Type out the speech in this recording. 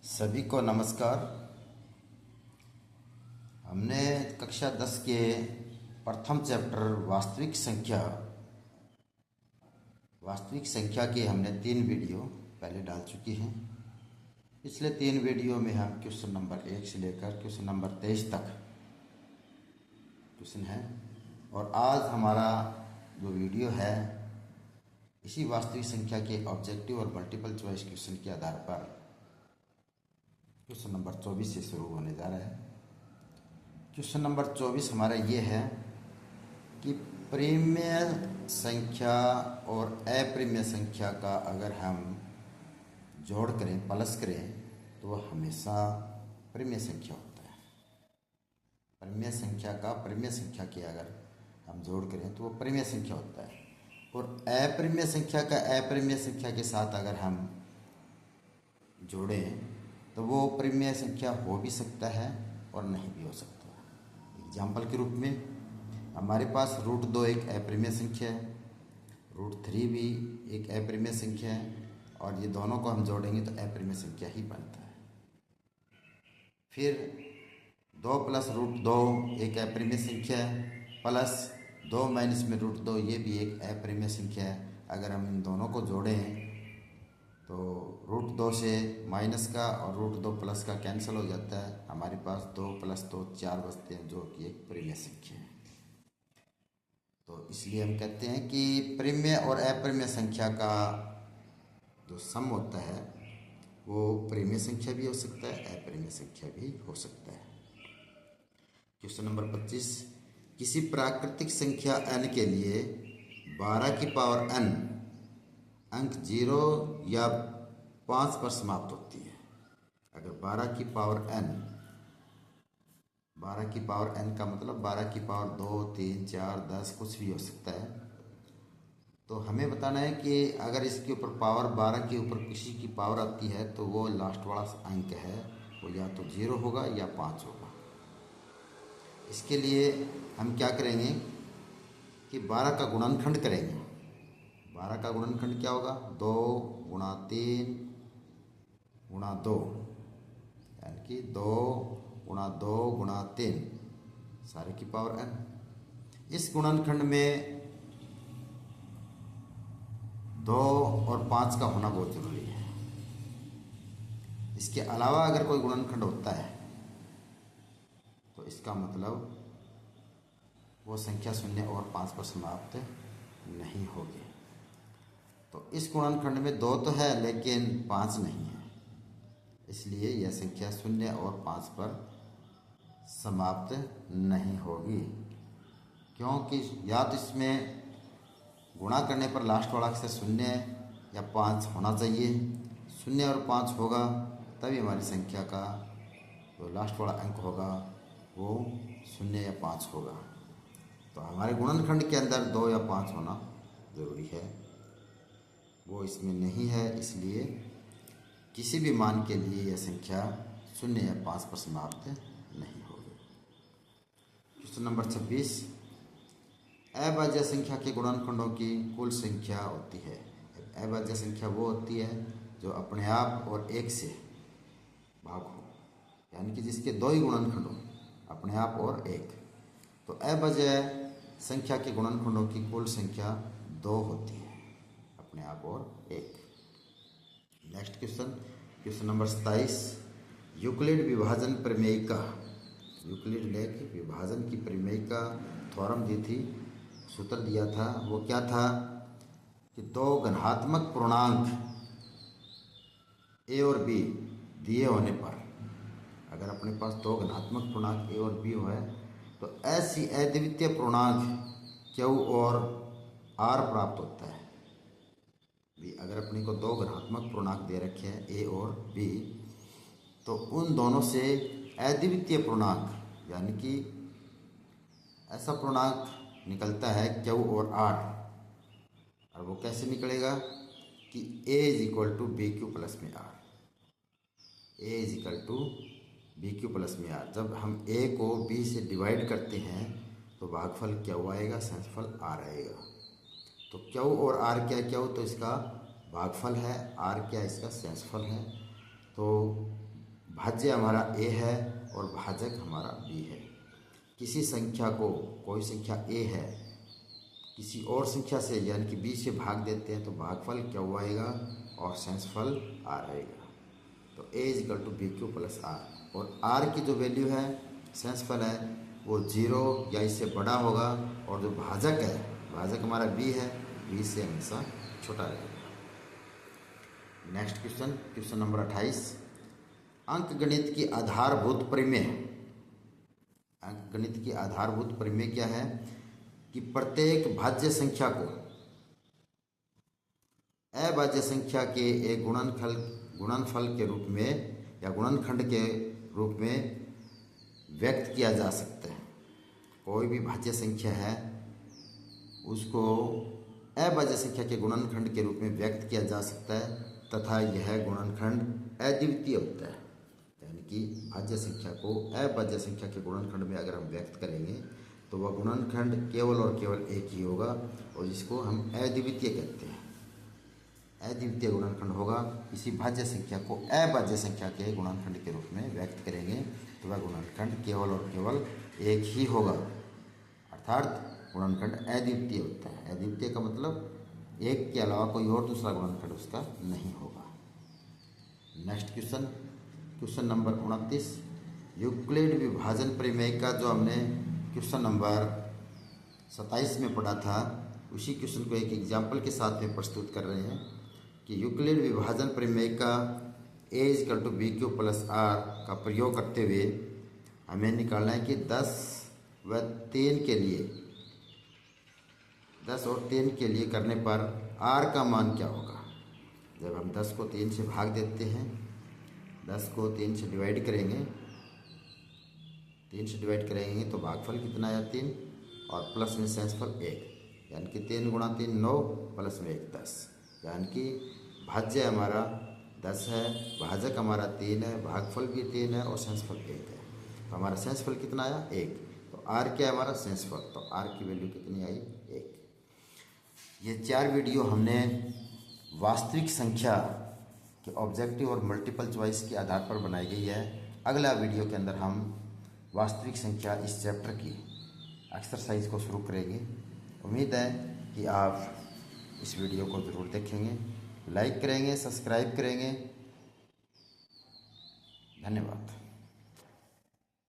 सभी को नमस्कार। हमने कक्षा 10 के प्रथम चैप्टर वास्तविक संख्या के हमने 3 वीडियो पहले डाल चुकी हैं। पिछले 3 वीडियो में हम क्वेश्चन नंबर 1 से लेकर क्वेश्चन नंबर 23 तक क्वेश्चन है, और आज हमारा जो वीडियो है इसी वास्तविक संख्या के ऑब्जेक्टिव और मल्टीपल चॉइस क्वेश्चन के आधार पर क्वेश्चन नंबर 24 से शुरू होने जा रहा है। क्वेश्चन नंबर 24 हमारा ये है कि प्रिमेय संख्या और अप्रिमेय संख्या का अगर हम जोड़ करें, प्लस करें, तो वह हमेशा प्रिमेय संख्या होता है। प्रिमेय संख्या का प्रिमेय संख्या के अगर हम जोड़ करें तो वह प्रिमेय संख्या होता है, और अप्रिमेय संख्या का अप्रिमेय संख्या के साथ अगर हम जोड़ें तो वो प्रिमेय संख्या हो भी सकता है और नहीं भी हो सकता। एग्जाम्पल के रूप में हमारे पास √2 एक अप्रिमेय संख्या है, √3 भी एक अप्रिमेय संख्या है, और ये दोनों को हम जोड़ेंगे तो अप्रिमेय संख्या ही बनता है। फिर 2 + √2 एक अप्रिमेय संख्या है, प्लस 2 - √2 ये भी एक अप्रिमेय संख्या है। अगर हम इन दोनों को जोड़ें तो √2 से माइनस का और √2 प्लस का कैंसिल हो जाता है। हमारे पास 2 + 2 4 बचते हैं, जो कि एक प्रिमेय संख्या है। तो इसलिए हम कहते हैं कि प्रिमेय और अप्रिमेय संख्या का जो सम होता है वो प्रिमेय संख्या भी हो सकता है, अप्रिमेय संख्या भी हो सकता है। क्वेश्चन नंबर 25, किसी प्राकृतिक संख्या n के लिए 12 की पावर n अंक 0 या 5 पर समाप्त होती है। अगर 12 की पावर n का मतलब 12 की पावर 2, 3, 4, 10 कुछ भी हो सकता है। तो हमें बताना है कि अगर इसके ऊपर पावर 12 के ऊपर किसी की पावर आती है तो वो लास्ट वाला अंक है वो या तो 0 होगा या 5 होगा। इसके लिए हम क्या करेंगे कि 12 का गुणनखंड करेंगे। 12 का गुणनखंड क्या होगा? 2 × 3 × 2, यानी कि 2 × 2 × 3 सारे की पावर n। इस गुणनखंड में 2 और 5 का होना बहुत जरूरी है। इसके अलावा अगर कोई गुणनखंड होता है तो इसका मतलब वो संख्या 0 और 5 पर समाप्त नहीं होगी। तो इस गुणनखंड में 2 तो है लेकिन 5 नहीं है, इसलिए यह संख्या 0 और 5 पर समाप्त नहीं होगी, क्योंकि या तो इसमें गुणा करने पर लास्ट वाला अक्षर 0 या 5 होना चाहिए। 0 और 5 होगा तभी हमारी संख्या का जो लास्ट वाला अंक होगा वो 0 या 5 होगा। तो हमारे गुणनखंड के अंदर 2 या 5 होना ज़रूरी है, वो इसमें नहीं है, इसलिए किसी भी मान के लिए यह संख्या 0 या 5 पर समाप्त नहीं होगी। क्वेश्चन नंबर 26, अभाज्य संख्या के गुणनखंडों की कुल संख्या होती है। अभाज्य संख्या वो होती है जो अपने आप और 1 से भाग हो, यानी कि जिसके 2 ही गुणनखंड हो, अपने आप और 1। तो अभाज्य संख्या के गुणनखंडों की कुल संख्या 2 होती है, अपने आप और 1। नेक्स्ट क्वेश्चन नंबर 27, यूक्लिड विभाजन प्रमेय का, यूक्लिड ने विभाजन की प्रमेय का थ्योरम दी थी, सूत्र दिया था। वो क्या था कि 2 घनात्मक पूर्णांक a और b दिए होने पर, अगर अपने पास 2 घनात्मक पूर्णांक a और b हो है तो ऐसी अद्वितीय पूर्णांक q और r प्राप्त होता है। भी अगर अपने को 2 घनात्मक पूर्णांक दे रखे हैं a और b, तो उन दोनों से अद्वितीय पूर्णांक यानी कि ऐसा पूर्णांक निकलता है q और r। और वो कैसे निकलेगा कि a = bq + में r, a = bq + में r। जब हम a को b से डिवाइड करते हैं तो भागफल q आएगा, शेषफल r आएगा। तो q और r क्या, q तो इसका भागफल है, r क्या इसका शेषफल है। तो भाज्य हमारा a है और भाजक हमारा b है। किसी संख्या को, कोई संख्या a है, किसी और संख्या से यानी कि b से भाग देते हैं तो भागफल क्या हुआ आएगा और शेषफल r आएगा। तो a is equal to b q plus r, और r की जो वैल्यू है, शेषफल है, वो 0 या इससे बड़ा होगा, और जो भाजक है, भाजक हमारा b है, b से हमेशा छोटा रहेगा। Next question, question number 28। अंकगणित की आधारभूत प्रमेय। अंकगणित की आधारभूत प्रमेय क्या है कि प्रत्येक भाज्य संख्या को अभाज्य संख्या के एक गुणनफल के रूप में या गुणनखंड के रूप में व्यक्त किया जा सकता है। कोई भी भाज्य संख्या है उसको अभाज्य संख्या के गुणनखंड के रूप में व्यक्त किया जा सकता है तथा यह गुणनखंड अद्वितीय होता है। यानी कि भाज्य संख्या को अभाज्य संख्या के गुणनखंड में अगर हम व्यक्त करेंगे तो वह गुणनखंड केवल और केवल एक ही होगा, और जिसको हम अद्वितीय कहते हैं। अद्वितीय गुणनखंड होगा। इसी भाज्य संख्या को अभाज्य संख्या के गुणनखंड के रूप में व्यक्त करेंगे तो वह गुणनखंड केवल और केवल एक ही होगा, अर्थात गुणनखंड अद्वितीय होता है। अद्वितीय का मतलब एक के अलावा कोई और दूसरा गुणनखंड उसका नहीं होगा। Next question, question number 29। Euclid विभाजन प्रमेय का जो हमने क्वेश्चन नंबर 27 में पढ़ा था, उसी क्वेश्चन को एक एग्जाम्पल के साथ में प्रस्तुत कर रहे हैं कि यूक्लिड विभाजन प्रमेय का a equal to b q plus r का प्रयोग करते हुए हमें निकालना है कि 10 व 3 के लिए, 10 और 3 के लिए करने पर r का मान क्या होगा। जब हम 10 को 3 से भाग देते हैं, 10 को 3 से डिवाइड करेंगे, 3 से डिवाइड करेंगे तो भागफल कितना आया 3, और प्लस में शेषफल 1, यानी कि 3 गुणा 3 9, प्लस में 1 10, यानी कि भाज्य हमारा 10 है, भाजक हमारा 3 है, भागफल भी 3 है और शेषफल 1 है। तो हमारा शेषफल कितना आया 1। तो r क्या है हमारा शेषफल, तो r की वैल्यू कितनी आई 1। ये 4 वीडियो हमने वास्तविक संख्या के ऑब्जेक्टिव और मल्टीपल चॉइस के आधार पर बनाई गई है। अगला वीडियो के अंदर हम वास्तविक संख्या इस चैप्टर की एक्सरसाइज को शुरू करेंगे। उम्मीद है कि आप इस वीडियो को ज़रूर देखेंगे, लाइक करेंगे, सब्सक्राइब करेंगे। धन्यवाद।